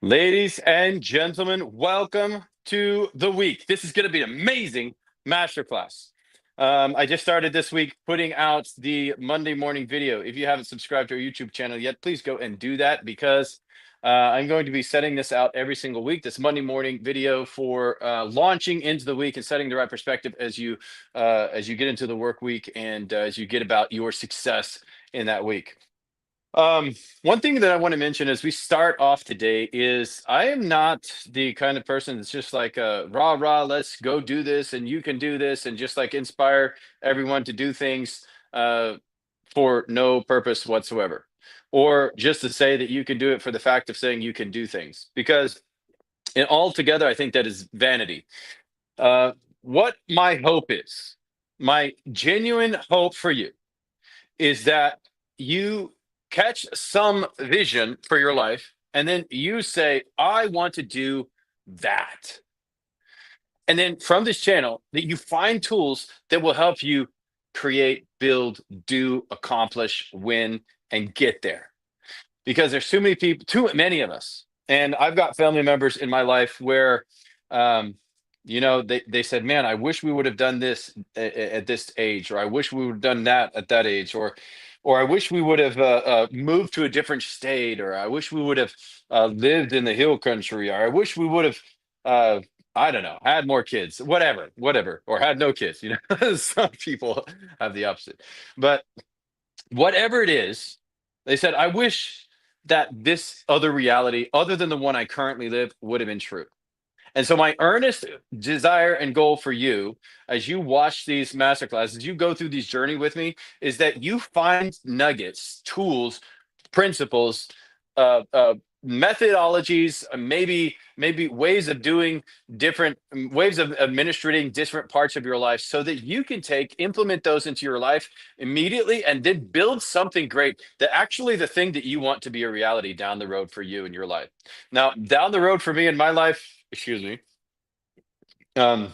Ladies and gentlemen, welcome to the week. This is going to be an amazing masterclass. I just started this week putting out the Monday morning video. If you haven't subscribed to our YouTube channel yet, please go and do that because I'm going to be setting this out every single week. This Monday morning video for launching into the week and setting the right perspective as you get into the work week and as you get about your success in that week. Um, One thing that I want to mention as we start off today is I am not the kind of person that's just like rah rah, let's go do this and you can do this and just like inspire everyone to do things uh, for no purpose whatsoever. Or just to say that you can do it for the fact of saying you can do things. Because altogether, I think that is vanity. Uh, what my hope is, my genuine hope for you is that you catch some vision for your life and then you say, I want to do that. And then from this channel, that you find tools that will help you create, build, do, accomplish, win, and get there. Because there's too many people, too many of us. And I've got family members in my life where, um, they said, man, I wish we would have done this at this age, or I wish we would have done that at that age, or I wish we would have moved to a different state, or I wish we would have lived in the hill country, or I wish we would have, uh, I don't know, had more kids, whatever, or had no kids. Some people have the opposite, but whatever it is, they said, I wish that this other reality, other than the one I currently live, would have been true. And so, my earnest desire and goal for you, as you watch these masterclasses, you go through these journey with me, is that you find nuggets, tools, principles, methodologies, maybe ways of doing different ways of administrating different parts of your life, so that you can implement those into your life immediately, and then build something great that actually the thing that you want to be a reality down the road for you in your life. Now, down the road for me in my life, excuse me, um,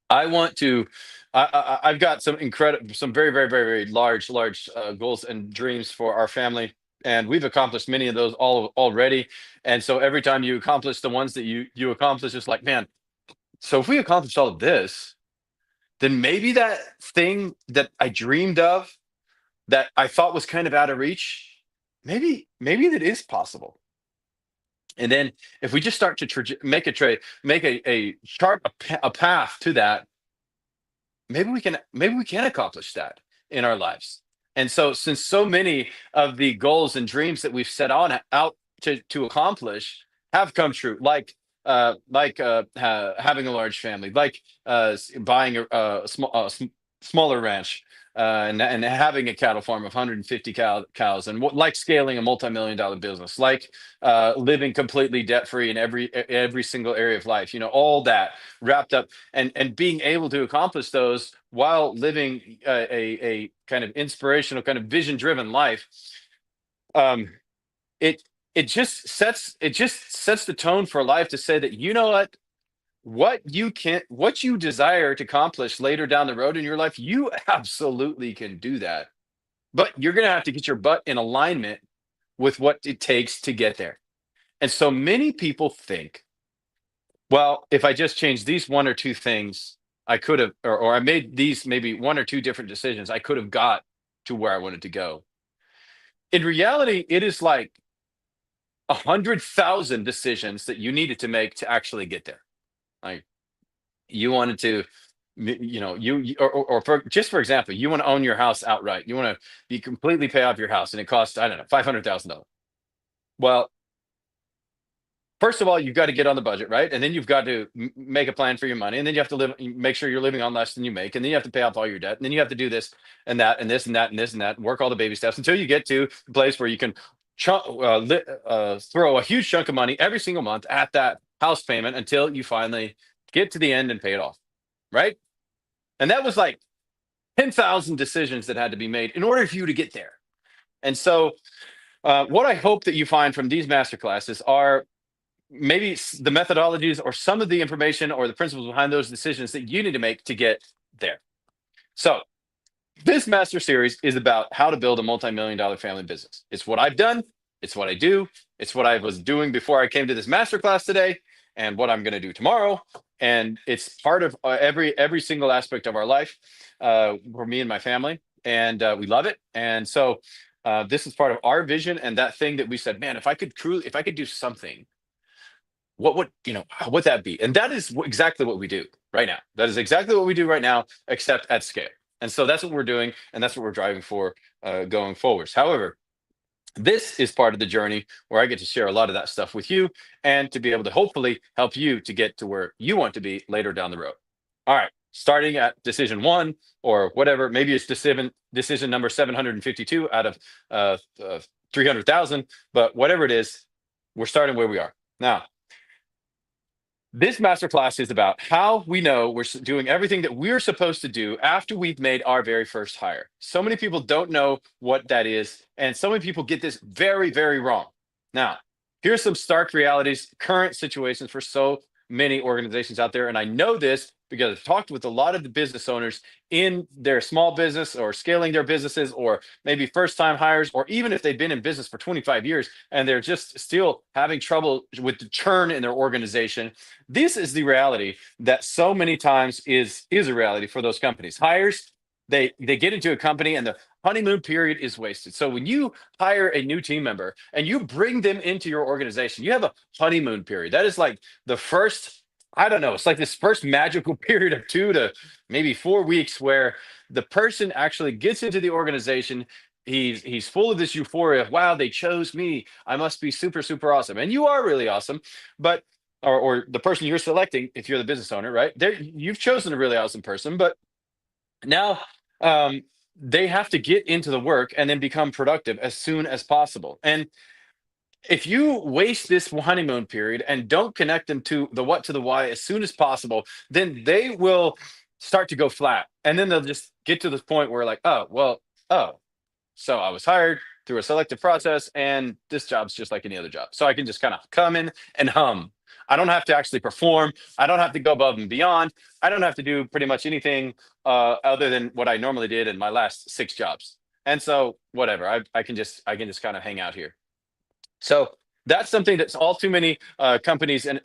I want to. I've got some very, very, very, very large goals and dreams for our family, and we've accomplished many of those all already. And so every time you accomplish the ones that you accomplish, it's like, man. So if we accomplished all of this, then maybe that thing that I dreamed of, that I thought was kind of out of reach, maybe that is possible. And then if we just start to make a chart, a path to that, maybe we can accomplish that in our lives. And so, since so many of the goals and dreams that we've set on out to accomplish have come true, having a large family, like buying a smaller ranch, and having a cattle farm of 150 cows, and like scaling a multi-million-dollar business, like living completely debt free in every single area of life, all that wrapped up, and being able to accomplish those while living a kind of inspirational, kind of vision driven life. um it it just sets the tone for life, to say that, what you desire to accomplish later down the road in your life, you absolutely can do that. But you're going to have to get your butt in alignment with what it takes to get there. And so many people think, well, if I just changed these one or two things, I could have, or I made these maybe one or two different decisions, I could have got to where I wanted to go. In reality, it is like 100,000 decisions that you needed to make to actually get there. Like, you wanted to, for example, you want to own your house outright. You want to be completely pay off your house, and it costs, I don't know, $500,000. Well, first of all, you've got to get on the budget, right? And then you've got to make a plan for your money. And then you have to make sure you're living on less than you make. And then you have to pay off all your debt. And then you have to do this and that and this and that and this and that, and work all the baby steps until you get to the place where you can throw a huge chunk of money every single month at that house payment until you finally get to the end and pay it off, right? And that was like 10,000 decisions that had to be made in order for you to get there. And so, what I hope that you find from these masterclasses are maybe the methodologies, or some of the information, or the principles behind those decisions that you need to make to get there. So, this master series is about how to build a multi-million-dollar family business. It's what I've done. It's what I do. It's what I was doing before I came to this masterclass today, and what I'm going to do tomorrow. And it's part of every single aspect of our life for me and my family, and we love it. And so this is part of our vision, and that thing that we said, man, if I could do something, what would how would that be? And that is exactly what we do right now. That is exactly what we do right now, except at scale. And so that's what we're doing, and that's what we're driving for going forwards. However, this is part of the journey where I get to share a lot of that stuff with you, and to be able to hopefully help you to get to where you want to be later down the road. All right, starting at decision one, or whatever, maybe it's decision number 752 out of 300,000, but whatever it is, we're starting where we are now. This masterclass is about how we know we're doing everything that we're supposed to do after we've made our very first hire. So many people don't know what that is, and so many people get this very, very wrong. Now, here's some stark realities, current situations for so many organizations out there. And I know this because I've talked with a lot of the business owners in their small business, or scaling their businesses, or maybe first time hires, or even if they've been in business for 25 years and they're just still having trouble with the churn in their organization. This is the reality that so many times is a reality for those companies. Hires, they get into a company and the honeymoon period is wasted. So when you hire a new team member and you bring them into your organization, you have a honeymoon period. That is like the first, I don't know, it's like this first magical period of 2 to maybe 4 weeks where the person actually gets into the organization. He's full of this euphoria of, wow, they chose me. I must be super, super awesome. And you are really awesome. But or the person you're selecting, if you're the business owner, right? There, you've chosen a really awesome person, but now they have to get into the work and then become productive as soon as possible. And if you waste this honeymoon period and don't connect them to the what to the why as soon as possible, then they will start to go flat. And then they'll just get to this point where, like, oh, well, oh, so I was hired through a selective process, and this job's just like any other job. So I can just kind of come in and hum. I don't have to actually perform. I don't have to go above and beyond. I don't have to do pretty much anything other than what I normally did in my last 6 jobs. And so whatever, I can just kind of hang out here. So that's something that's all too many companies and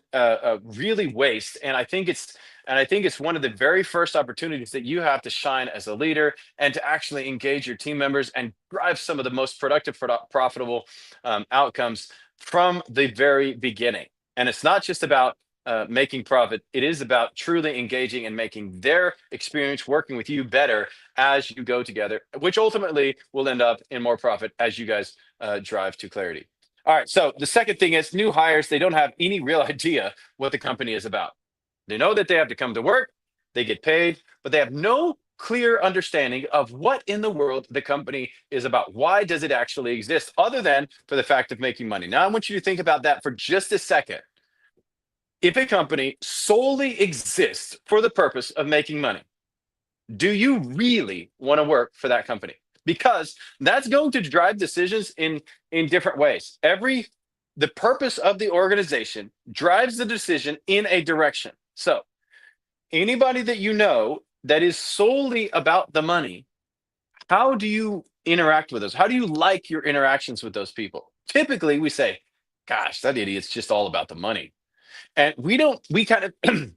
really waste. And I think it's one of the very first opportunities that you have to shine as a leader, and to actually engage your team members and drive some of the most productive, profitable outcomes from the very beginning. And it's not just about making profit. It is about truly engaging and making their experience working with you better as you go together, which ultimately will end up in more profit as you guys drive to clarity. All right. So the second thing is, new hires, they don't have any real idea what the company is about. They know that they have to come to work, they get paid, but they have no clear understanding of what in the world the company is about. Why does it actually exist, other than for the fact of making money? Now, I want you to think about that for just a second. If a company solely exists for the purpose of making money, do you really want to work for that company? Because that's going to drive decisions in different ways. The purpose of the organization drives the decision in a direction. So anybody that you know that is solely about the money, how do you interact with those? How do you like your interactions with those people? Typically we say, gosh, that idiot's just all about the money. And we kind of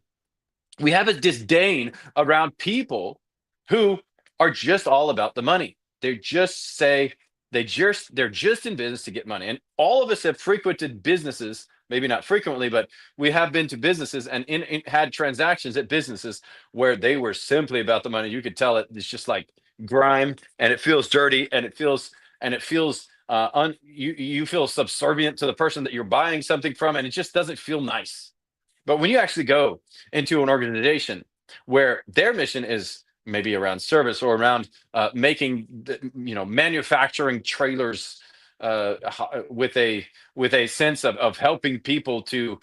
we have a disdain around people who are just all about the money. They're just in business to get money. And all of us have frequented businesses, maybe not frequently, but we have been to businesses and had transactions at businesses where they were simply about the money. You could tell it's just like grime, and it feels dirty, and it feels you feel subservient to the person that you're buying something from, and it just doesn't feel nice. But when you actually go into an organization where their mission is maybe around service, or around making manufacturing trailers with a sense of helping people to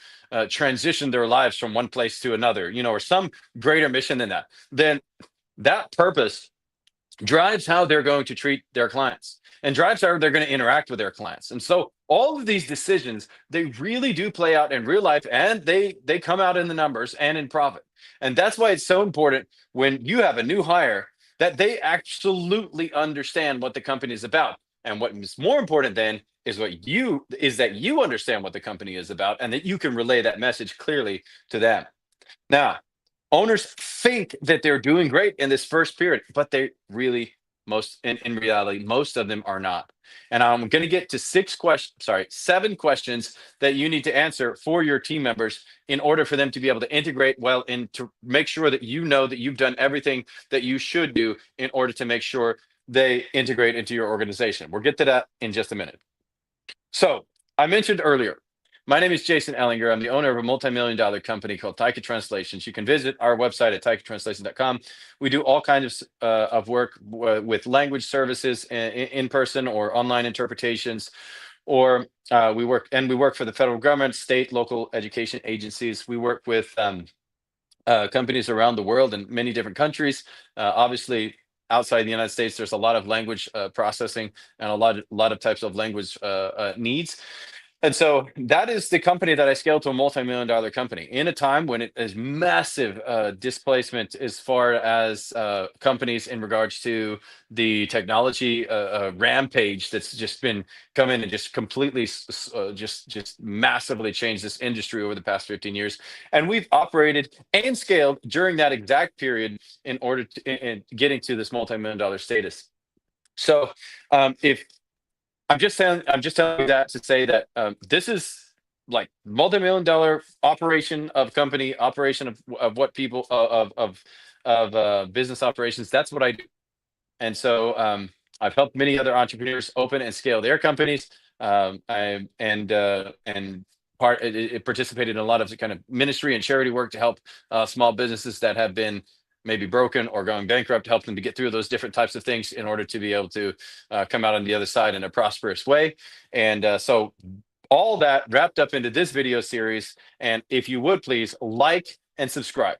transition their lives from one place to another, or some greater mission than that, then that purpose drives how they're going to treat their clients, and drives how they're going to interact with their clients. And so all of these decisions, they really do play out in real life, and they come out in the numbers and in profit. And that's why it's so important when you have a new hire that they absolutely understand what the company is about. And what is more important then is that you understand what the company is about and that you can relay that message clearly to them. Now, owners think that they're doing great in this first period, but they really in reality, most of them are not. And I'm going to get to 7 questions that you need to answer for your team members in order for them to be able to integrate well and to make sure that you know that you've done everything that you should do in order to make sure they integrate into your organization. We'll get to that in just a minute. So I mentioned earlier, my name is Jason Ellinger. I'm the owner of a multi-million-dollar company called Taika Translations. You can visit our website at taikatranslations.com. We do all kinds of work with language services in person or online interpretations, or we work for the federal government, state, local education agencies. We work with companies around the world in many different countries. Obviously, outside the United States, there's a lot of language processing and a lot of types of language needs. And so that is the company that I scaled to a multi-million-dollar company in a time when it is massive displacement as far as companies in regards to the technology rampage that's just been coming and just completely just massively changed this industry over the past 15 years. And we've operated and scaled during that exact period in order to in getting to this multi-million-dollar status. So if I'm just telling you that to say that this is like multi-million-dollar operation of company operation of what people of business operations. That's what I do. And so I've helped many other entrepreneurs open and scale their companies. And it participated in a lot of kind of ministry and charity work to help small businesses that have been maybe broken or going bankrupt, help them to get through those different types of things in order to be able to come out on the other side in a prosperous way. And so all that wrapped up into this video series. And if you would please like and subscribe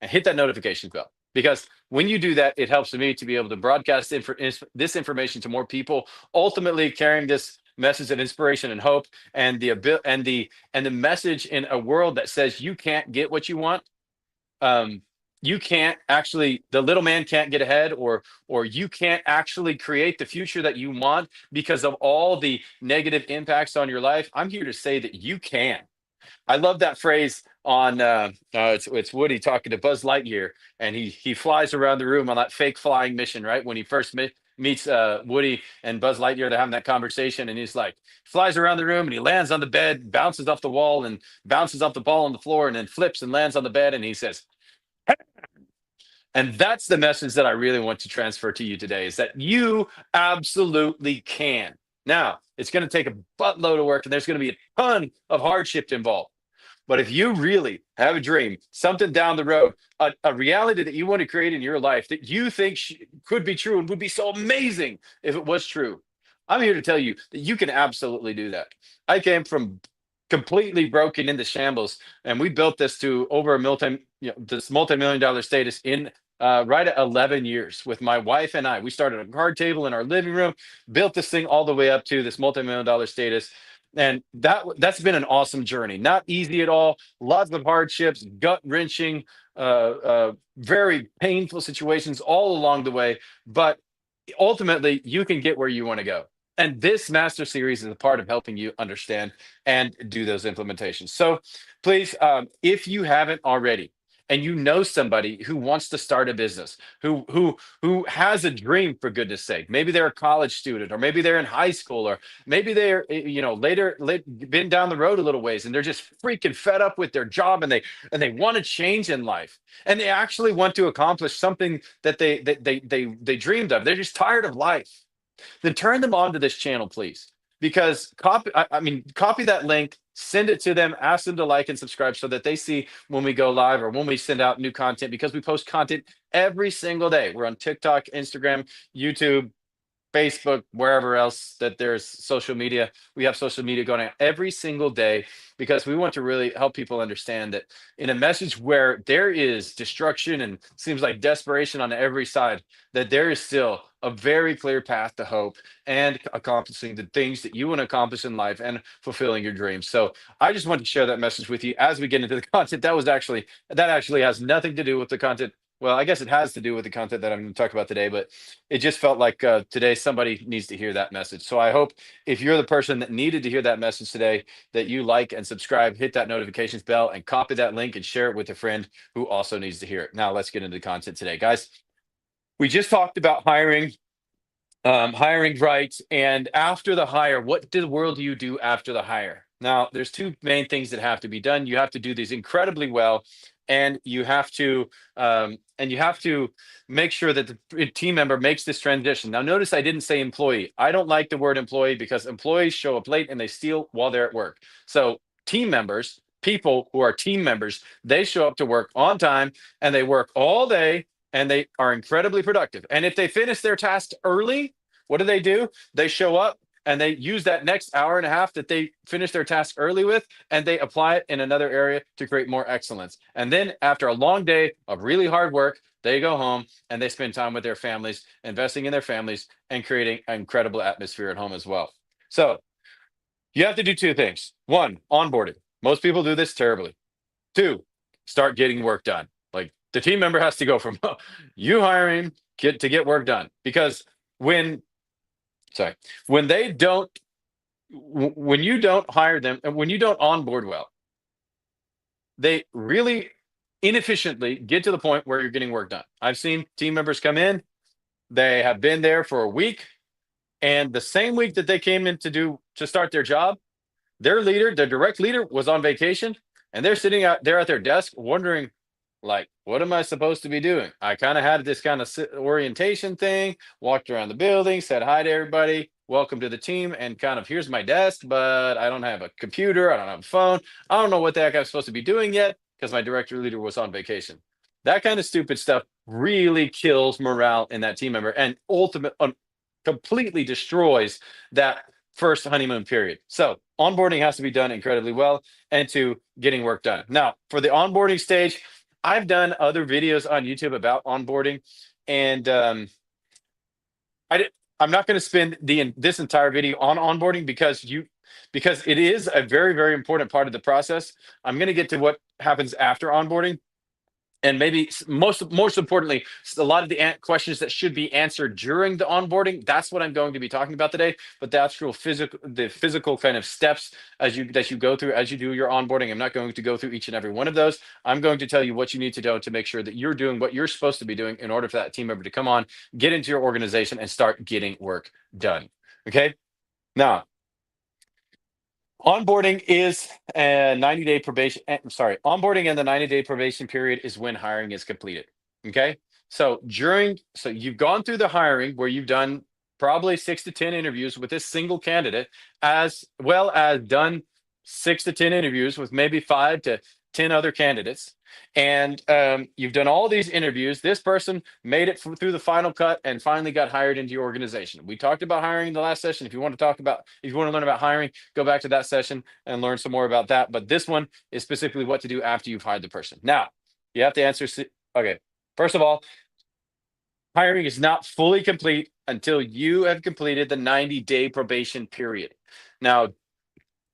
and hit that notification bell, because when you do that, it helps me to be able to broadcast this information to more people, ultimately carrying this message of inspiration and hope and the message in a world that says you can't get what you want. You can't actually, the little man can't get ahead, or you can't actually create the future that you want because of all the negative impacts on your life. I'm here to say that you can. I love that phrase on it's Woody talking to Buzz Lightyear, and he flies around the room on that fake flying mission, right? When he first meets Woody and Buzz Lightyear, they're having that conversation, and he's like, flies around the room and he lands on the bed, bounces off the wall and bounces off the ball on the floor, and then flips and lands on the bed, and he says, and that's the message that I really want to transfer to you today, is that you absolutely can. Now, it's going to take a buttload of work and there's going to be a ton of hardship involved. But if you really have a dream, something down the road, a reality that you want to create in your life that you think could be true and would be so amazing if it was true, I'm here to tell you that you can absolutely do that. I came from completely broken into shambles, and we built this to over this multi-million-dollar status in right at 11 years with my wife and I. We started a card table in our living room, built this thing all the way up to this multi-million-dollar status. And that's been an awesome journey. Not easy at all. Lots of hardships, gut-wrenching, very painful situations all along the way. But ultimately, you can get where you want to go. And this master series is a part of helping you understand and do those implementations. So please, if you haven't already, and you know somebody who wants to start a business, who has a dream, for goodness sake, maybe they're a college student, or maybe they're in high school, or maybe they're later been down the road a little ways, and they're just freaking fed up with their job, and they want to change in life, and they actually want to accomplish something that they dreamed of. They're just tired of life. Then turn them on to this channel, please. Because copy that link, send it to them, ask them to like and subscribe so that they see when we go live or when we send out new content, because we post content every single day. We're on TikTok, Instagram, YouTube, Facebook, wherever else that there's social media. We have social media going on every single day, because we want to really help people understand that in a message where there is destruction and seems like desperation on every side, that there is still a very clear path to hope and accomplishing the things that you want to accomplish in life and fulfilling your dreams. So I just want to share that message with you as we get into the content. That actually has nothing to do with the content well, I guess it has to do with the content that I'm going to talk about today, but it just felt like today somebody needs to hear that message. So I hope if you're the person that needed to hear that message today, that you like and subscribe, hit that notifications bell, and copy that link and share it with a friend who also needs to hear it. Now let's get into the content today, guys. We just talked about hiring right. And after the hire, what the world do you do after the hire? Now, there's two main things that have to be done. You have to do these incredibly well, and you have to make sure that the team member makes this transition. Now, notice I didn't say employee. I don't like the word employee because employees show up late and they steal while they're at work. So team members, people who are team members, they show up to work on time and they work all day and they are incredibly productive. And if they finish their task early, what do? They show up and they use that next hour and a half that they finish their task early with, and they apply it in another area to create more excellence. And then after a long day of really hard work, they go home and they spend time with their families, investing in their families and creating an incredible atmosphere at home as well. So you have to do two things. One, onboarding. Most people do this terribly. Two, start getting work done. Like the team member has to go from you hiring get work done, because when sorry, when they don't, when you don't hire them and when you don't onboard well, they really inefficiently get to the point where you're getting work done. I've seen team members come in, they have been there for a week, and the same week that they came in to start their job, their leader, their direct leader, was on vacation, and they're sitting out there at their desk wondering, like, what am I supposed to be doing? I kind of had this kind of orientation thing, walked around the building, said hi to everybody, welcome to the team, and kind of here's my desk, but I don't have a computer, I don't have a phone, I don't know what the heck I'm supposed to be doing yet because my director leader was on vacation. That kind of stupid stuff really kills morale in that team member and ultimately completely destroys that first honeymoon period. So onboarding has to be done incredibly well, and to getting work done. Now, for the onboarding stage, I've done other videos on YouTube about onboarding, and I'm not going to spend this entire video on onboarding because it is a very, very important part of the process. I'm going to get to what happens after onboarding, and maybe most importantly, a lot of the questions that should be answered during the onboarding. That's what I'm going to be talking about today. But the actual physical kind of steps that you go through as you do your onboarding, I'm not going to go through each and every one of those. I'm going to tell you what you need to do to make sure that you're doing what you're supposed to be doing in order for that team member to come on, get into your organization, and start getting work done. Okay. Now, onboarding is a 90-day probation. Sorry, onboarding and the 90-day probation period is when hiring is completed. Okay. So you've gone through the hiring where you've done probably 6 to 10 interviews with this single candidate, as well as done 6 to 10 interviews with maybe 5 to 10 other candidates. And you've done all these interviews. This person made it through the final cut and finally got hired into your organization. We talked about hiring in the last session. If you want to learn about hiring, go back to that session and learn some more about that. But this one is specifically what to do after you've hired the person. Now, you have to answer. Okay, first of all, hiring is not fully complete until you have completed the 90-day probation period. Now,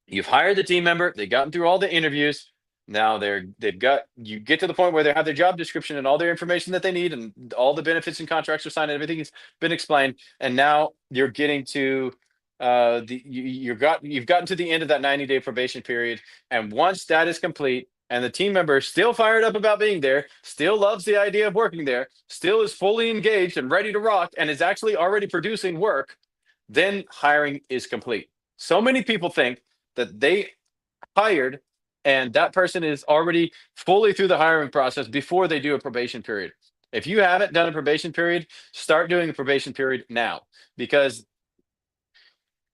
you've hired the team member. They've gotten through all the interviews. Now you get to the point where they have their job description and all their information that they need, and all the benefits and contracts are signed and everything has been explained. And now you're getting to you've gotten to the end of that 90-day probation period. And once that is complete and the team member is still fired up about being there, still loves the idea of working there, still is fully engaged and ready to rock, and is actually already producing work, then hiring is complete. So many people think that they hired and that person is already fully through the hiring process before they do a probation period. If you haven't done a probation period, start doing a probation period now, because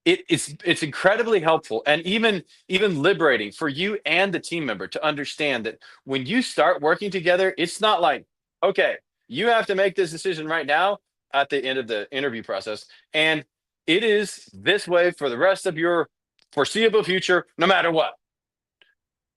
it's incredibly helpful and even liberating for you and the team member to understand that when you start working together, it's not like, okay, you have to make this decision right now at the end of the interview process, and it is this way for the rest of your foreseeable future, no matter what.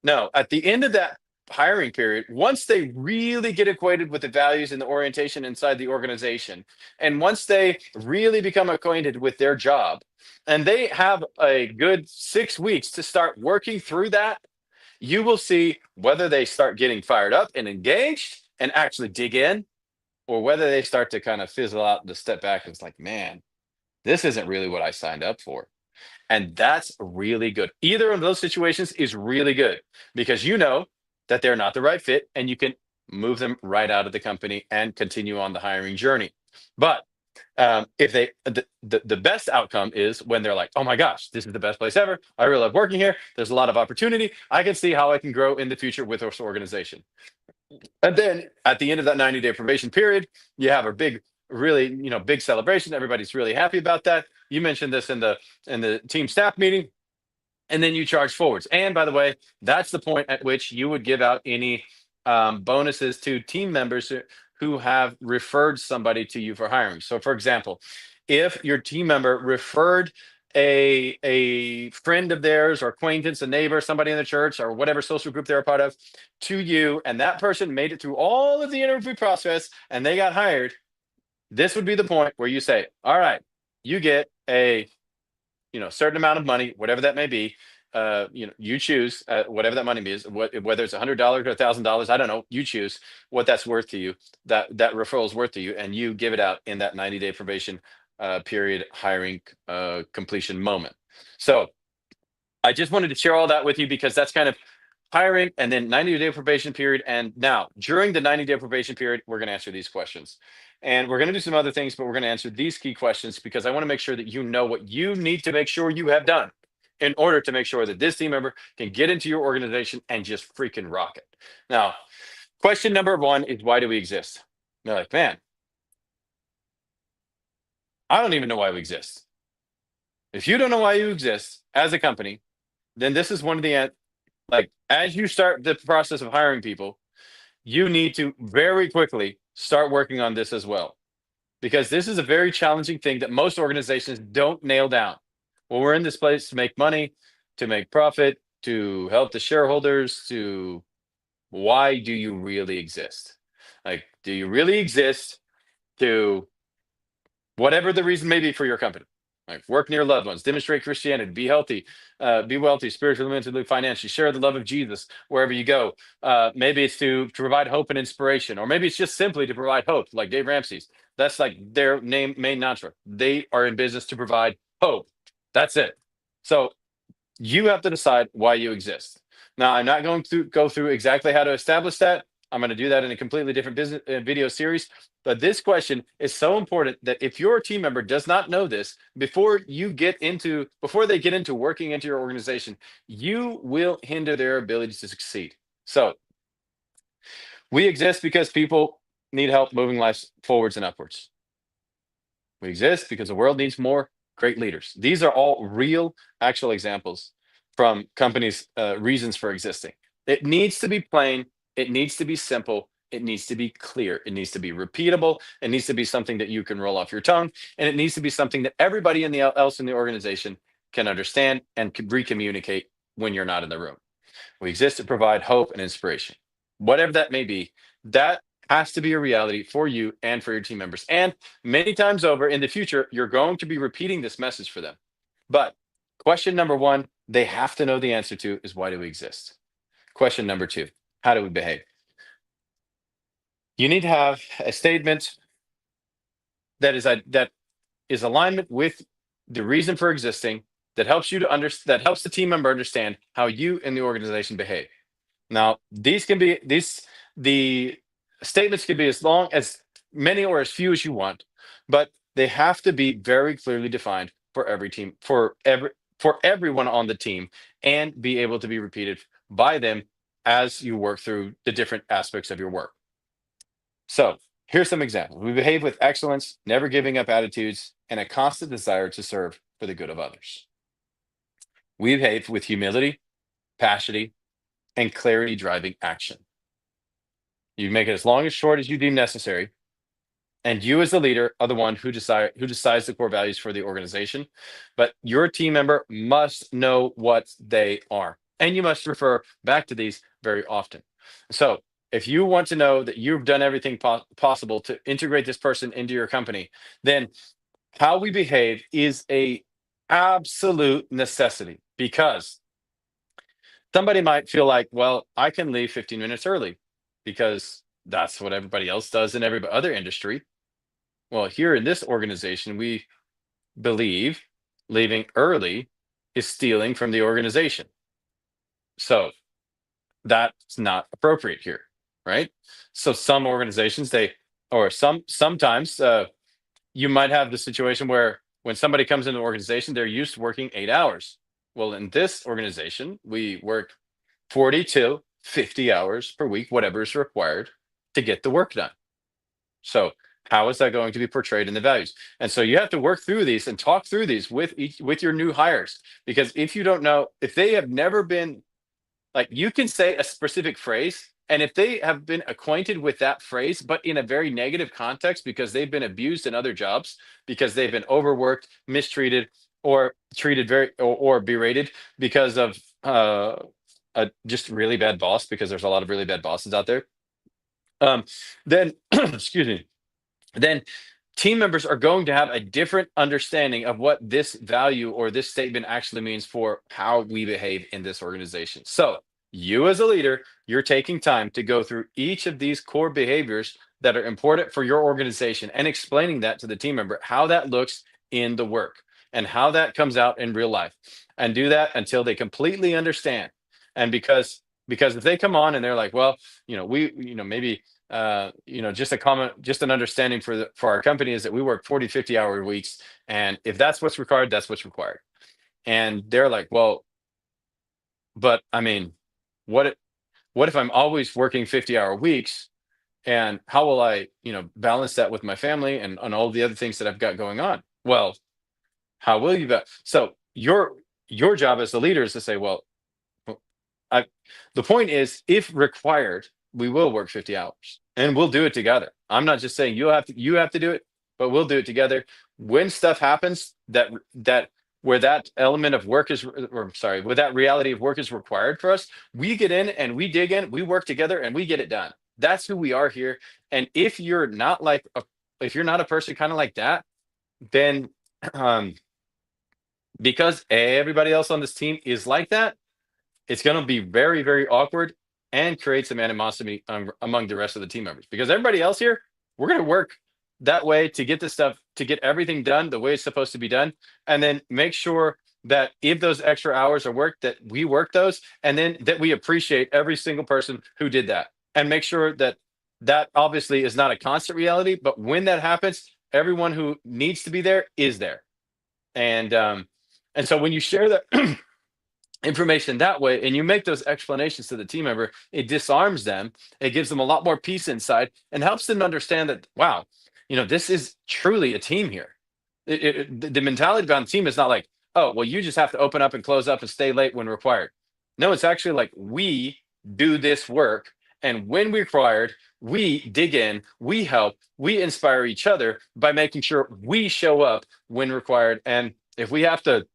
No, at the end of that hiring period, once they really get acquainted with the values and the orientation inside the organization, and once they really become acquainted with their job, and they have a good 6 weeks to start working through that, you will see whether they start getting fired up and engaged, and actually dig in, or whether they start to kind of fizzle out and to step back and it's like, man, this isn't really what I signed up for. And that's really good. Either of those situations is really good because you know that they're not the right fit and you can move them right out of the company and continue on the hiring journey. But if they, the best outcome is when they're like, oh my gosh, this is the best place ever. I really love working here. There's a lot of opportunity. I can see how I can grow in the future with this organization. And then at the end of that 90-day probation period, you have a big, really, big celebration. Everybody's really happy about that. You mentioned this in the team staff meeting, and then you charge forwards. And by the way, that's the point at which you would give out any bonuses to team members who have referred somebody to you for hiring. So, for example, if your team member referred a friend of theirs or acquaintance, a neighbor, somebody in the church or whatever social group they're a part of to you, and that person made it through all of the interview process and they got hired, this would be the point where you say, all right, you get a certain amount of money, whatever that may be. You choose whatever that money is, whether it's $100 or $1,000. I don't know. You choose what that's worth to you. That referral is worth to you, and you give it out in that 90-day probation period hiring completion moment. So I just wanted to share all that with you because that's kind of hiring and then 90-day probation period. And now during the 90-day probation period, we're going to answer these questions. And we're going to do some other things, but we're going to answer these key questions because I want to make sure that you know what you need to make sure you have done in order to make sure that this team member can get into your organization and just freaking rock it. Now, question number one is, why do we exist? And they're like, man, I don't even know why we exist. If you don't know why you exist as a company, then this is one of the, like, as you start the process of hiring people, you need to very quickly start working on this as well, because this is a very challenging thing that most organizations don't nail down. Well, we're in this place to make money, to make profit, to help the shareholders, to why do you really exist? Like, do you really exist to whatever the reason may be for your company? Like, work near loved ones, demonstrate Christianity, be healthy, be wealthy, spiritually, mentally, financially, share the love of Jesus wherever you go. Maybe it's to provide hope and inspiration, or maybe it's just simply to provide hope, like Dave Ramsey's. That's like their main mantra. They are in business to provide hope. That's it. So you have to decide why you exist. Now, I'm not going to go through exactly how to establish that. I'm going to do that in a completely different business video series. But this question is so important that if your team member does not know this before they get into working into your organization, you will hinder their ability to succeed. So we exist because people need help moving life forwards and upwards. We exist because the world needs more great leaders. These are all real, actual examples from companies' reasons for existing. It needs to be plain. It needs to be simple. It needs to be clear. It needs to be repeatable. It needs to be something that you can roll off your tongue. And it needs to be something that everybody else in the organization can understand and can recommunicate when you're not in the room. We exist to provide hope and inspiration. Whatever that may be, that has to be a reality for you and for your team members. And many times over in the future, you're going to be repeating this message for them. But question number one, they have to know the answer to is, why do we exist? Question number two, how do we behave? You need to have a statement that is alignment with the reason for existing, that helps that helps the team member understand how you and the organization behave. Now, the statements can be as long as many or as few as you want, but they have to be very clearly defined for every team, for everyone on the team, and be able to be repeated by them as you work through the different aspects of your work. So, here's some examples. We behave with excellence, never giving up attitudes, and a constant desire to serve for the good of others. We behave with humility, passion, and clarity driving action. You make it as long as short as you deem necessary. And you as the leader are the one who decides the core values for the organization. But your team member must know what they are. And you must refer back to these very often. So if you want to know that you've done everything possible to integrate this person into your company, then how we behave is a absolute necessity, because somebody might feel like, well, I can leave 15 minutes early because that's what everybody else does in every other industry. Well, here in this organization, we believe leaving early is stealing from the organization. So that's not appropriate here, right? So some organizations, sometimes you might have the situation where when somebody comes into the organization, they're used to working 8 hours. Well, in this organization, we work 40 to 50 hours per week, whatever is required to get the work done. So how is that going to be portrayed in the values? And so you have to work through these and talk through these with your new hires, because if you don't know, if they have never been, like, you can say a specific phrase, and if they have been acquainted with that phrase, but in a very negative context because they've been abused in other jobs, because they've been overworked, mistreated, or treated or berated because of a just really bad boss, because there's a lot of really bad bosses out there. Um, then, excuse me, then team members are going to have a different understanding of what this value or this statement actually means for how we behave in this organization. So, you as a leader, you're taking time to go through each of these core behaviors that are important for your organization and explaining that to the team member, how that looks in the work and how that comes out in real life. And do that until they completely understand. And because if they come on and they're like, well, maybe just a comment, just an understanding for our company is that we work 40, 50-hour weeks. And if that's what's required, that's what's required. And they're like, well, but I mean, what, what if I'm always working 50-hour weeks, and how will I, balance that with my family and all the other things that I've got going on? Well, how will you? So your job as the leader is to say, well, I the point is, if required, we will work 50 hours and we'll do it together. I'm not just saying you have to do it, but we'll do it together. When stuff happens that where that element of work is, or sorry, where that reality of work is required for us, we get in and we dig in, we work together and we get it done. That's who we are here. And if you're not a person kind of like that, then um because everybody else on this team is like that, it's going to be very, very awkward and create some animosity among the rest of the team members, because everybody else here, we're going to work that way to get this stuff, to get everything done the way it's supposed to be done. And then make sure that if those extra hours are worked, that we work those, and then that we appreciate every single person who did that, and make sure that that obviously is not a constant reality, but when that happens, everyone who needs to be there is there. And so when you share that information that way and you make those explanations to the team member, it disarms them, it gives them a lot more peace inside, and helps them understand that, wow, this is truly a team here. The mentality behind the team is not like, oh, well, you just have to open up and close up and stay late when required. No, it's actually like, we do this work, and when required, we dig in, we help, we inspire each other by making sure we show up when required. And if we have to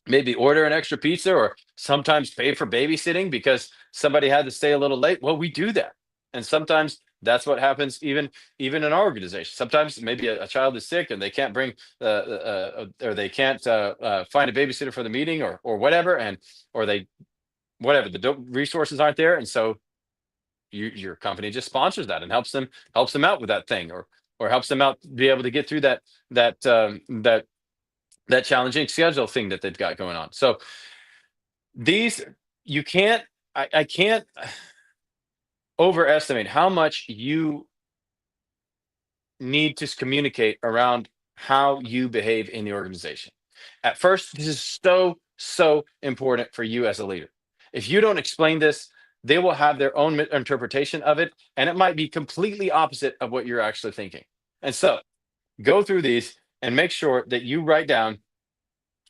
maybe order an extra pizza or sometimes pay for babysitting because somebody had to stay a little late, well, we do that. And sometimes that's what happens, even in our organization. Sometimes maybe a child is sick and they can't bring or they can't find a babysitter for the meeting, or whatever, and or they whatever, the resources aren't there, and so your company just sponsors that and helps them out with that thing, or helps them out be able to get through that challenging schedule thing that they've got going on. So these, you can't, I can't overestimate how much you need to communicate around how you behave in the organization. At first, this is so important for you as a leader. If you don't explain this, they will have their own interpretation of it, and it might be completely opposite of what you're actually thinking. And so go through these and make sure that you write down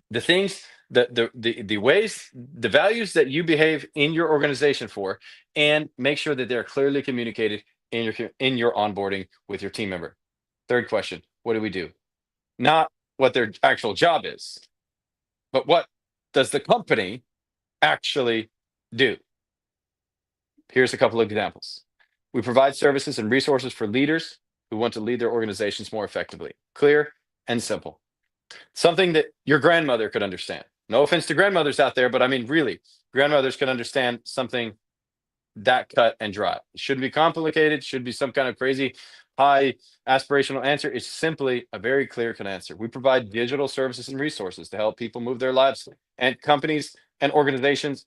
the things, the ways, the values that you behave in your organization for, and make sure that they're clearly communicated in your onboarding with your team member. Third question: what do we do? Not what their actual job is, but what does the company actually do? Here's a couple of examples. We provide services and resources for leaders who want to lead their organizations more effectively. Clear and simple. Something that your grandmother could understand. No offense to grandmothers out there, but I mean, really, grandmothers can understand something that cut and dry. It shouldn't be complicated, should be some kind of crazy high aspirational answer. It's simply a very clear cut answer. We provide digital services and resources to help people move their lives and companies and organizations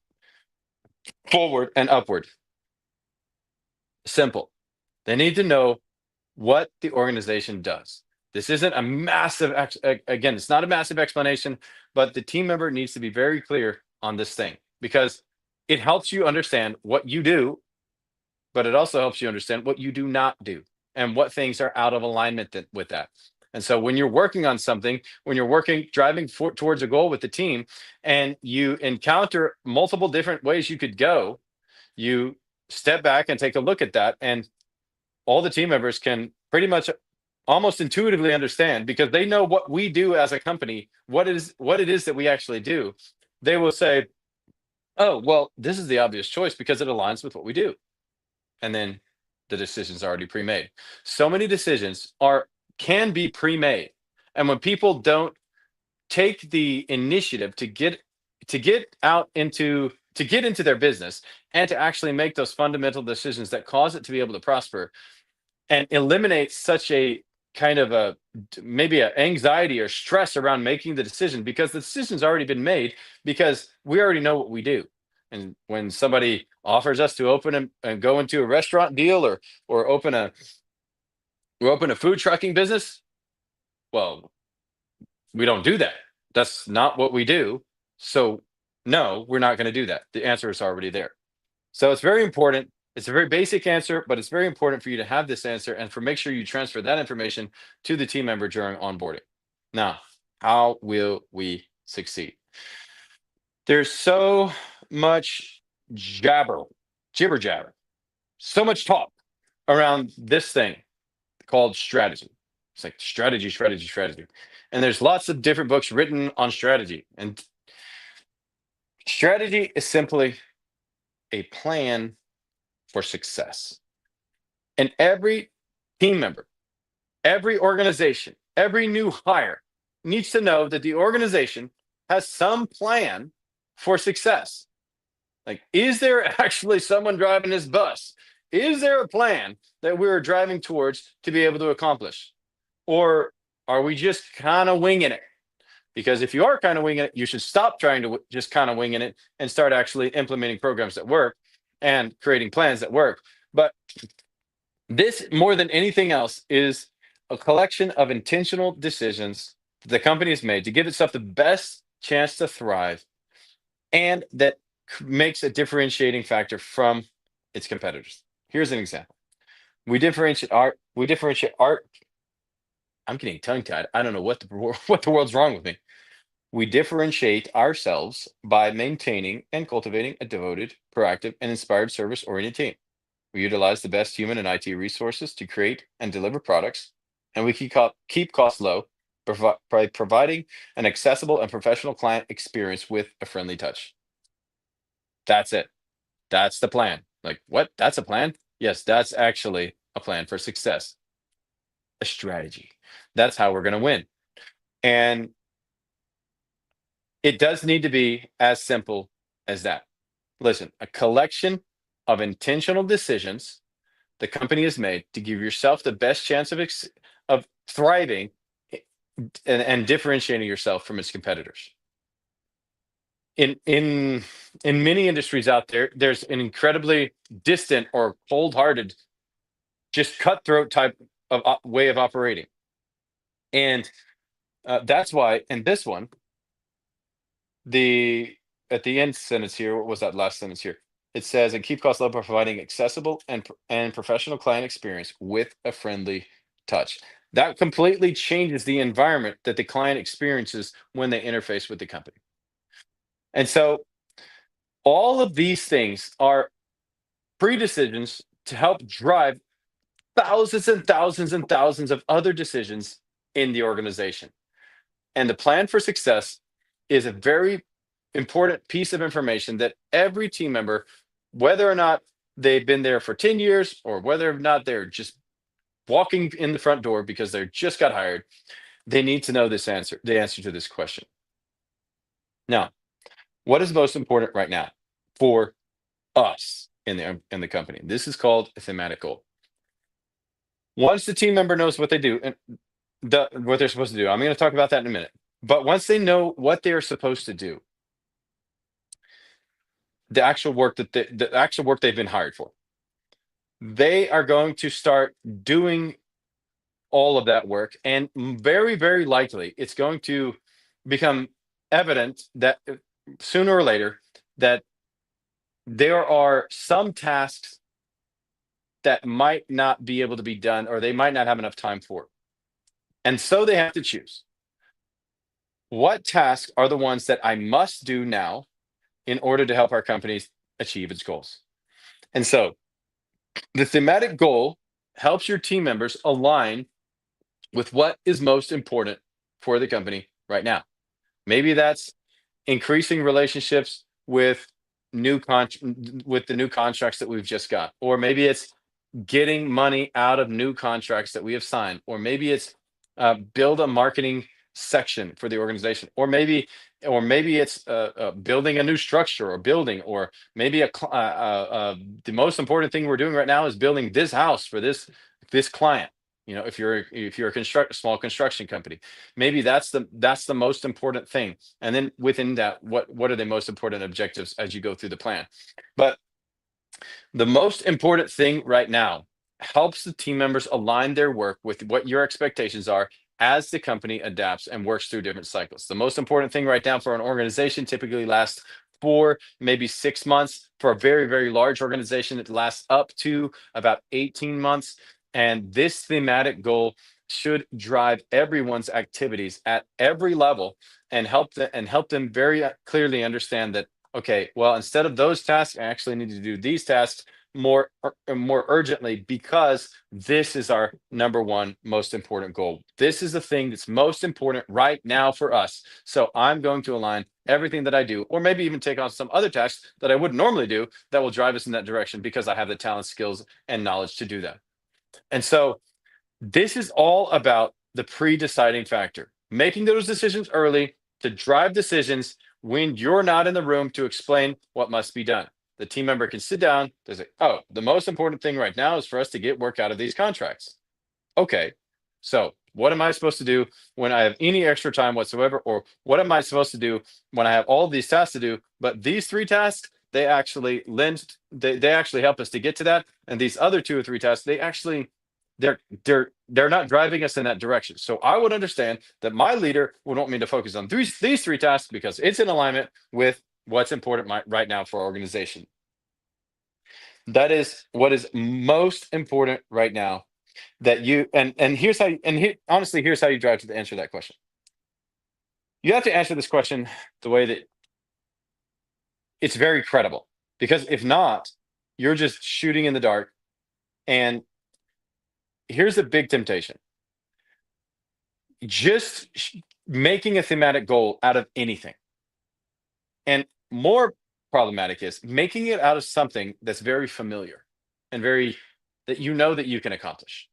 forward and upward. Simple. They need to know what the organization does. This isn't a massive, again, it's not a massive explanation, but the team member needs to be very clear on this thing because it helps you understand what you do, but it also helps you understand what you do not do and what things are out of alignment with that. And so when you're working on something, when you're driving towards a goal with the team, and you encounter multiple different ways you could go, you step back and take a look at that, and all the team members can pretty much almost intuitively understand because they know what we do as a company, what it is that we actually do. They will say, oh, well, this is the obvious choice because it aligns with what we do. And then the decision's already pre-made. So many decisions can be pre-made. And when people don't take the initiative to get into their business and to actually make those fundamental decisions that cause it to be able to prosper and eliminate such a kind of maybe an anxiety or stress around making the decision because the decision's already been made because we already know what we do. And when somebody offers us to open and go into a restaurant deal or open a food trucking business, well, we don't do that. That's not what we do. So no, we're not going to do that. The answer is already there. So it's very important. It's a very basic answer, but it's very important for you to have this answer and make sure you transfer that information to the team member during onboarding. Now, how will we succeed? There's so much jibber jabber, so much talk around this thing called strategy. It's like strategy. And there's lots of different books written on strategy. And strategy is simply a plan for success. And every team member, every organization, every new hire needs to know that the organization has some plan for success. Like, is there actually someone driving this bus? Is there a plan that we're driving towards to be able to accomplish? Or are we just kind of winging it? Because if you are kind of winging it, you should stop trying to just kind of winging it and start actually implementing programs that work and creating plans that work. But this, more than anything else, is a collection of intentional decisions the company has made to give itself the best chance to thrive and that makes a differentiating factor from its competitors. Here's an example. We differentiate art. I'm getting tongue tied. I don't know what the world's wrong with me. We differentiate ourselves by maintaining and cultivating a devoted, proactive, and inspired service-oriented team. We utilize the best human and IT resources to create and deliver products, and we keep costs low by providing an accessible and professional client experience with a friendly touch. That's it. That's the plan. Like, what? That's a plan? Yes, that's actually a plan for success. A strategy. That's how we're going to win. And it does need to be as simple as that. Listen, a collection of intentional decisions the company has made to give yourself the best chance of thriving and differentiating yourself from its competitors. In many industries out there, there's an incredibly distant or cold-hearted, just cutthroat type of way of operating, and that's why in this one, at the end sentence here, what was that last sentence here? It says, and keep costs low by providing accessible and professional client experience with a friendly touch. That completely changes the environment that the client experiences when they interface with the company. And so all of these things are pre-decisions to help drive thousands and thousands and thousands of other decisions in the organization. And the plan for success is a very important piece of information that every team member, whether or not they've been there for 10 years or whether or not they're just walking in the front door because they just got hired, they need to know the answer to this question. Now, what is most important right now for us in the company. This is called a thematic goal. Once the team member knows what they do and what they're supposed to do, I'm going to talk about that in a minute. But once they know what they're supposed to do, the actual work they've been hired for, they are going to start doing all of that work, and very, very likely it's going to become evident that sooner or later that there are some tasks that might not be able to be done or they might not have enough time for. And so they have to choose, what tasks are the ones that I must do now in order to help our company achieve its goals. And so the thematic goal helps your team members align with what is most important for the company right now. Maybe that's increasing relationships with with the new contracts that we've just got, or maybe it's getting money out of new contracts that we have signed, or maybe it's build a marketing section for the organization, or maybe it's building a new structure or building, or maybe the most important thing we're doing right now is building this house for this client. If you're a small construction company, maybe that's the most important thing. And then within that, what are the most important objectives as you go through the plan? But the most important thing right now helps the team members align their work with what your expectations are as the company adapts and works through different cycles. The most important thing right now for an organization typically lasts 4, maybe 6 months. For a very, very large organization, it lasts up to about 18 months. And this thematic goal should drive everyone's activities at every level and help them very clearly understand that, okay, well, instead of those tasks, I actually need to do these tasks more urgently, because this is our number one most important goal. This is the thing that's most important right now for us. So I'm going to align everything that I do, or maybe even take on some other tasks that I wouldn't normally do, that will drive us in that direction because I have the talent, skills, and knowledge to do that. And so this is all about the pre-deciding factor, making those decisions early to drive decisions when you're not in the room to explain what must be done. The team member can sit down, they say, oh, the most important thing right now is for us to get work out of these contracts. Okay, so what am I supposed to do when I have any extra time whatsoever? Or what am I supposed to do when I have all of these tasks to do? But these 3 tasks, they actually help us to get to that. And these other 2 or 3 tasks, they're they're not driving us in that direction. So I would understand that my leader would want me to focus on these 3 tasks because it's in alignment with what's important right now for our organization. That is what is most important right now. That you and here's how and here, honestly, here's how you drive to the answer to that question. You have to answer this question the way that it's very credible, because if not, you're just shooting in the dark. And here's a big temptation: just making a thematic goal out of anything. And more problematic is making it out of something that's very familiar and that that you can accomplish,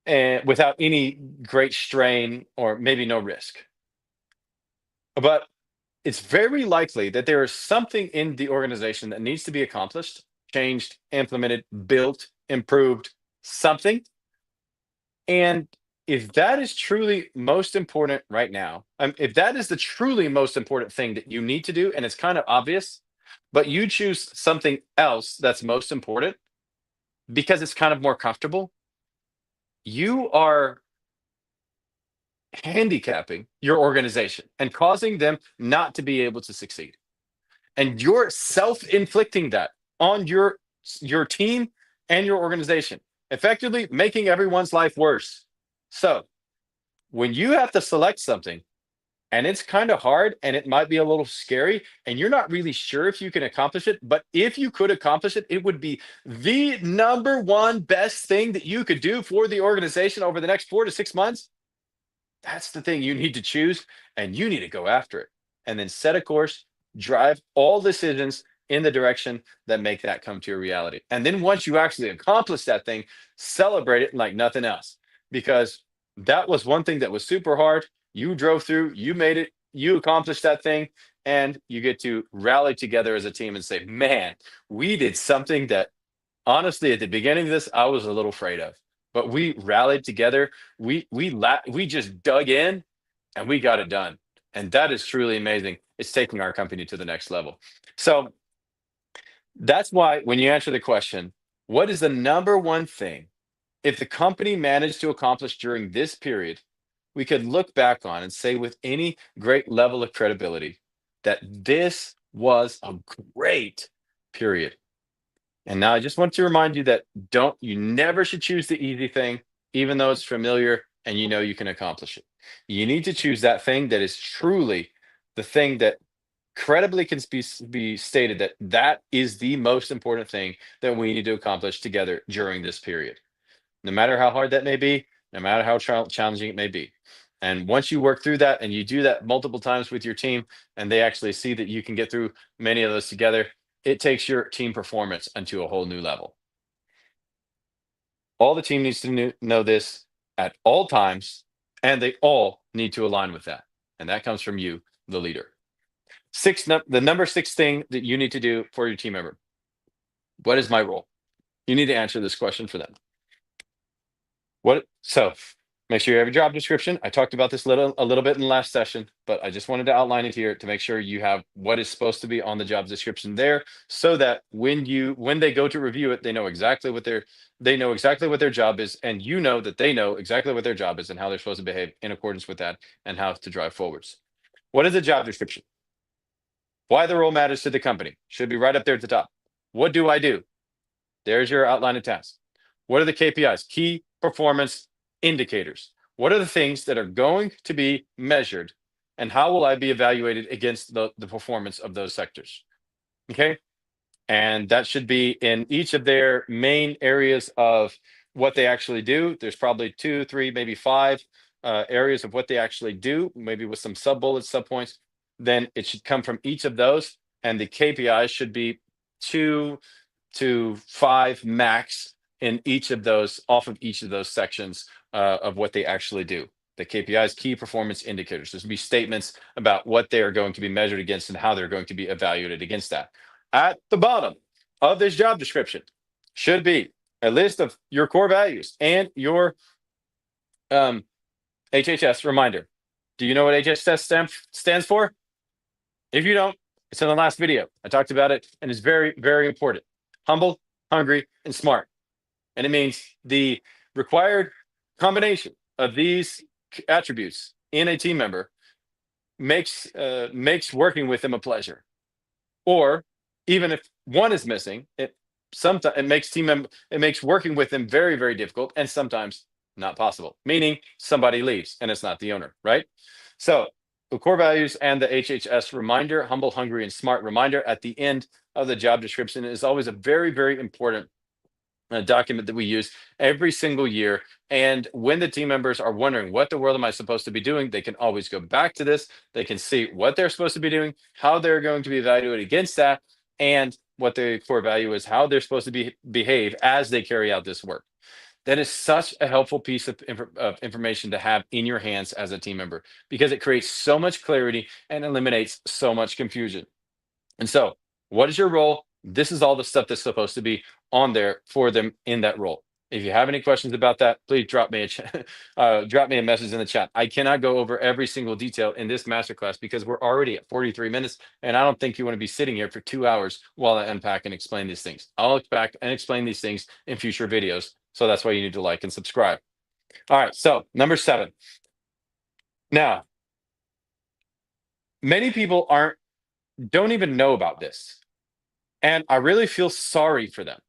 and without any great strain or maybe no risk. But it's very likely that there is something in the organization that needs to be accomplished, changed, implemented, built, improved, something. And if that is truly most important right now, if that is the truly most important thing that you need to do, and it's kind of obvious, but you choose something else that's most important because it's kind of more comfortable, you are handicapping your organization and causing them not to be able to succeed. And you're self-inflicting that on your team and your organization, effectively making everyone's life worse. So when you have to select something and it's kind of hard and it might be a little scary and you're not really sure if you can accomplish it, but if you could accomplish it, it would be the number one best thing that you could do for the organization over the next 4 to 6 months. That's the thing you need to choose, and you need to go after it. And then set a course, drive all decisions in the direction that make that come to your reality. And then once you actually accomplish that thing, celebrate it like nothing else. Because that was one thing that was super hard. You drove through, you made it, you accomplish that thing, and you get to rally together as a team and say, man, we did something that honestly at the beginning of this I was a little afraid of, but we rallied together. We just dug in and we got it done. And that is truly amazing. It's taking our company to the next level. So that's why when you answer the question, what is the number one thing if the company managed to accomplish during this period, we could look back on and say with any great level of credibility that this was a great period. And now I just want to remind you that you never should choose the easy thing, even though it's familiar and you know you can accomplish it. You need to choose that thing that is truly the thing that credibly can be stated that that is the most important thing that we need to accomplish together during this period, no matter how hard that may be, no matter how challenging it may be. And once you work through that and you do that multiple times with your team, and they actually see that you can get through many of those together, it takes your team performance onto a whole new level. All the team needs to know this at all times, and they all need to align with that. And that comes from you, the leader. The number six thing that you need to do for your team member. What is my role? You need to answer this question for them. So make sure you have a job description. I talked about this a little bit in the last session, but I just wanted to outline it here to make sure you have what is supposed to be on the job description there, so that when they go to review it, they know exactly what their job is, and you know that they know exactly what their job is and how they're supposed to behave in accordance with that and how to drive forwards. What is a job description? Why the role matters to the company should be right up there at the top. What do I do? There's your outline of tasks. What are the KPIs? Key performance indicators. What are the things that are going to be measured, and how will I be evaluated against the performance of those sectors? Okay. And that should be in each of their main areas of what they actually do. There's probably 2, 3, maybe 5 areas of what they actually do, maybe with some sub bullets, sub points. Then it should come from each of those. And the KPIs should be 2 to 5 max in each of those, off of each of those sections of what they actually do. The KPIs, key performance indicators. There's be statements about what they are going to be measured against and how they're going to be evaluated against that. At the bottom of this job description should be a list of your core values and your HHS reminder. Do you know what HHS stands for? If you don't, it's in the last video. I talked about it, and it's very, very important. Humble, hungry, and smart. And it means the required combination of these attributes in a team member makes working with them a pleasure. Or even if one is missing, it makes working with them very, very difficult, and sometimes not possible. Meaning somebody leaves and it's not the owner, right? So the core values and the HHS reminder, humble, hungry, and smart reminder at the end of the job description is always a very, very important document that we use every single year. And when the team members are wondering, what the world am I supposed to be doing, they can always go back to this. They can see what they're supposed to be doing, how they're going to be evaluated against that, and what the core value is, how they're supposed to behave as they carry out this work. That is such a helpful piece of information to have in your hands as a team member, because it creates so much clarity and eliminates so much confusion. And so, what is your role? This is all the stuff that's supposed to be on there for them in that role. If you have any questions about that, please drop me a message in the chat. I cannot go over every single detail in this masterclass because we're already at 43 minutes, and I don't think you want to be sitting here for 2 hours while I unpack and explain these things. I'll look back and explain these things in future videos. So that's why you need to like and subscribe. All right, so number 7. Now, many people don't even know about this, and I really feel sorry for them.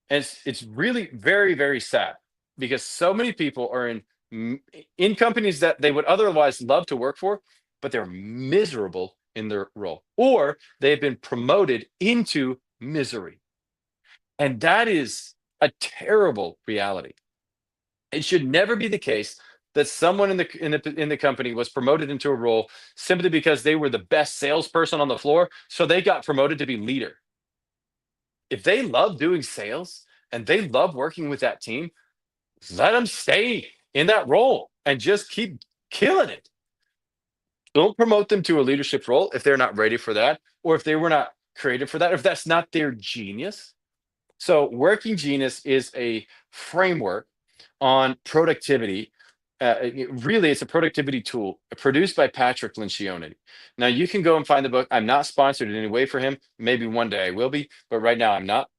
And it's really very, very sad, because so many people are in companies that they would otherwise love to work for, but they're miserable in their role, or they've been promoted into misery. And that is a terrible reality. It should never be the case that someone in the company was promoted into a role simply because they were the best salesperson on the floor, so they got promoted to be leader. If they love doing sales and they love working with that team, let them stay in that role and just keep killing it. Don't promote them to a leadership role if they're not ready for that, or if they were not created for that, if that's not their genius. So, Working Genius is a framework on productivity. Really, it's a productivity tool produced by Patrick Lencioni. Now, you can go and find the book. I'm not sponsored in any way for him. Maybe one day I will be, but right now I'm not.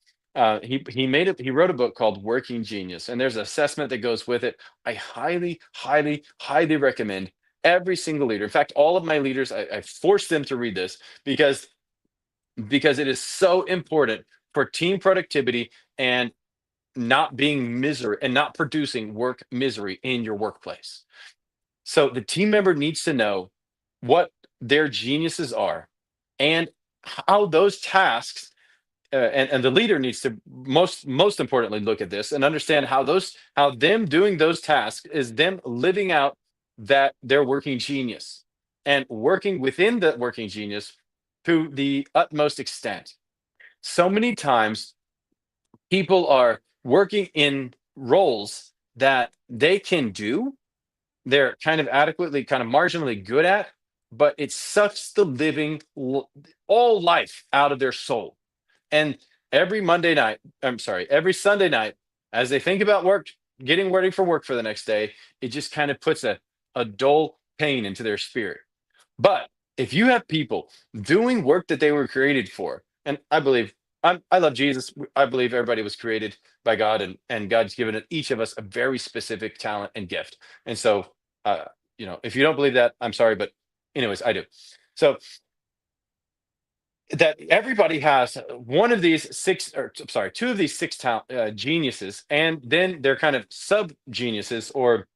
He made it. He wrote a book called Working Genius, and there's an assessment that goes with it. I highly, highly, highly recommend every single leader. In fact, all of my leaders, I force them to read this because it is so important for team productivity and not being misery and not producing work misery in your workplace. So the team member needs to know what their geniuses are and how those tasks and the leader needs to most importantly look at this and understand how them doing those tasks is them living out that their working genius and working within the working genius to the utmost extent. So many times people are working in roles that they can do, they're kind of adequately, kind of marginally good at, but it sucks the all life out of their soul. And every Monday night, I'm sorry, every Sunday night, as they think about work, getting ready for work for the next day, it just kind of puts a dull pain into their spirit. But if you have people doing work that they were created for, and I love Jesus. I believe everybody was created by God, and God's given each of us a very specific talent and gift. And so, uh, if you don't believe that, I'm sorry, but anyways, I do. So that everybody has one of these six, or I'm sorry, two of these six talent geniuses, and then they're kind of sub geniuses or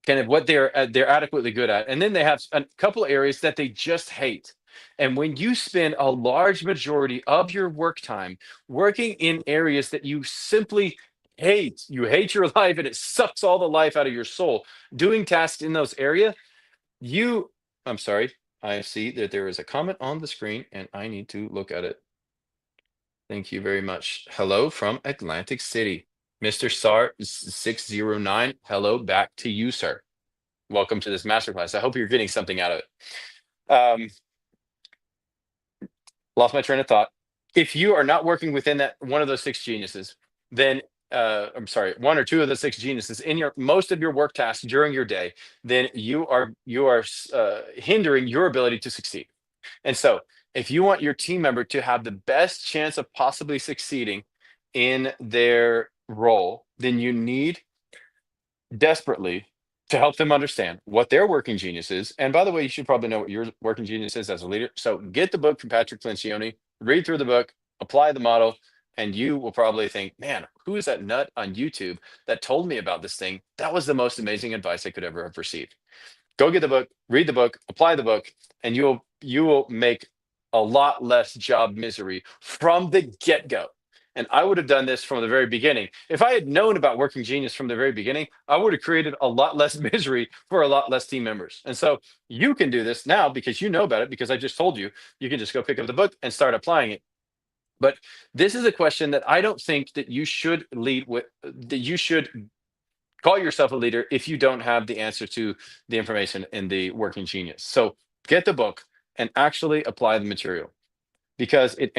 kind of what they're adequately good at, and then they have a couple areas that they just hate. And when you spend a large majority of your work time working in areas that you simply hate, you hate your life and it sucks all the life out of your soul, doing tasks in those areas, you I'm sorry, I see that there is a comment on the screen and I need to look at it. Thank you very much. Hello from Atlantic City. Mr. Sar 609, hello back to you, sir. Welcome to this masterclass. I hope you're getting something out of it. Lost my train of thought. If you are not working within that one of those six geniuses, then I'm sorry, one or two of the six geniuses in your most of your work tasks during your day, then you are hindering your ability to succeed. And so, if you want your team member to have the best chance of possibly succeeding in their role, then you need desperately to help them understand what their working genius is. And by the way, you should probably know what your working genius is as a leader. So get the book from Patrick Lencioni, read through the book, apply the model, and you will probably think, man, who is that nut on YouTube that told me about this thing? That was the most amazing advice I could ever have received. Go get the book, read the book, apply the book, and you will make a lot less job misery from the get-go. And I would have done this from the very beginning. If I had known about Working Genius from the very beginning, I would have created a lot less misery for a lot less team members. And so you can do this now because you know about it, because I just told you, you can just go pick up the book and start applying it. But this is a question that I don't think that you should lead with, that you should call yourself a leader if you don't have the answer to the information in the Working Genius. So get the book and actually apply the material, because it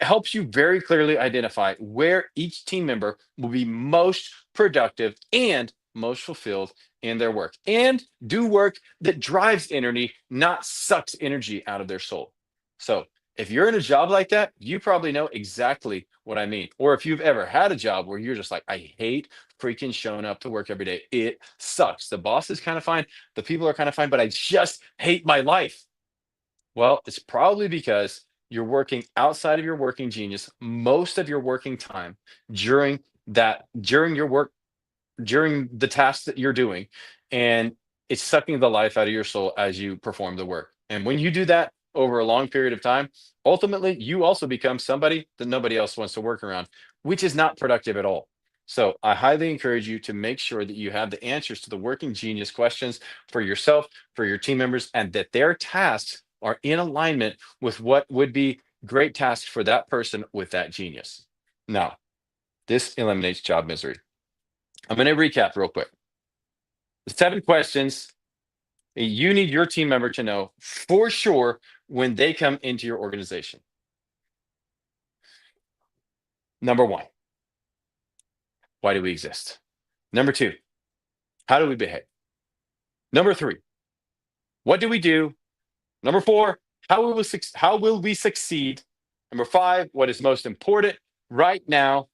helps you very clearly identify where each team member will be most productive and most fulfilled in their work, and do work that drives energy, not sucks energy out of their soul. So if you're in a job like that, you probably know exactly what I mean. Or if you've ever had a job where you're just like, I hate freaking showing up to work every day. It sucks. The boss is kind of fine, the people are kind of fine, but I just hate my life. Well, it's probably because you're working outside of your working genius most of your working time during during your work, during the tasks that you're doing, and it's sucking the life out of your soul as you perform the work. And when you do that over a long period of time, ultimately you also become somebody that nobody else wants to work around, which is not productive at all. So I highly encourage you to make sure that you have the answers to the working genius questions for yourself, for your team members, and that their tasks are in alignment with what would be great tasks for that person with that genius. Now, this eliminates job misery. I'm going to recap real quick. The 7 questions You need your team member to know for sure when they come into your organization. Number one, why do we exist? Number two, how do we behave? Number three, what do we do? Number four, how will we succeed? Number five, what is most important right now?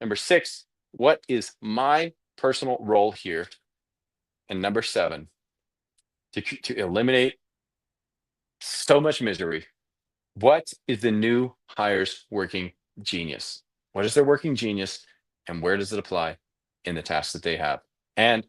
Number six, what is my personal role here? And number seven, to eliminate so much misery, what is the new hire's working genius? What is their working genius and where does it apply in the tasks that they have? And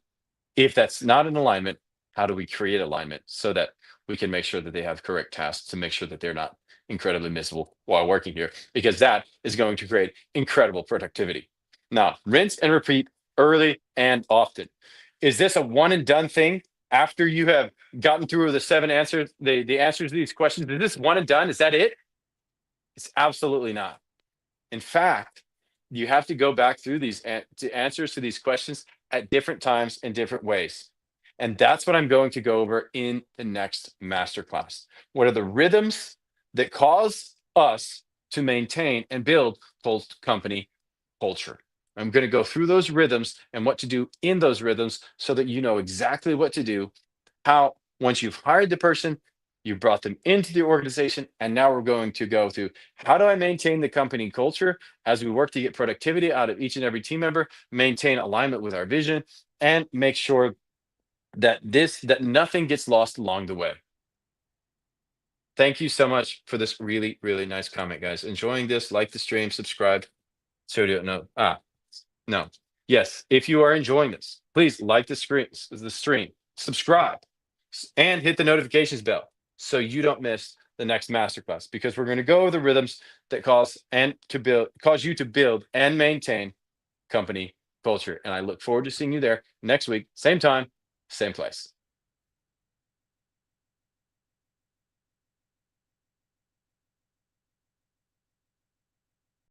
if that's not in alignment, how do we create alignment so that we can make sure that they have correct tasks to make sure that they're not incredibly miserable while working here? Because that is going to create incredible productivity. Now, rinse and repeat early and often. Is this a one and done thing after you have gotten through the seven answers, the answers to these questions? Is this one and done? Is that it? It's absolutely not. In fact, you have to go back through these answers to these questions at different times in different ways. And that's what I'm going to go over in the next masterclass. What are the rhythms that cause us to maintain and build company culture? I'm going to go through those rhythms and what to do in those rhythms so that you know exactly what to do. How, once you've hired the person, you brought them into the organization, and now we're going to go through how do I maintain the company culture as we work to get productivity out of each and every team member, maintain alignment with our vision, and make sure that nothing gets lost along the way. Thank you so much for this really, really nice comment, guys. Enjoying this, like the stream, subscribe. So do no. No. Yes, if you are enjoying this, please like the stream, subscribe, and hit the notifications bell so you don't miss the next masterclass, because we're going to go over the rhythms that cause you to build and maintain company culture. And I look forward to seeing you there next week, same time, same place.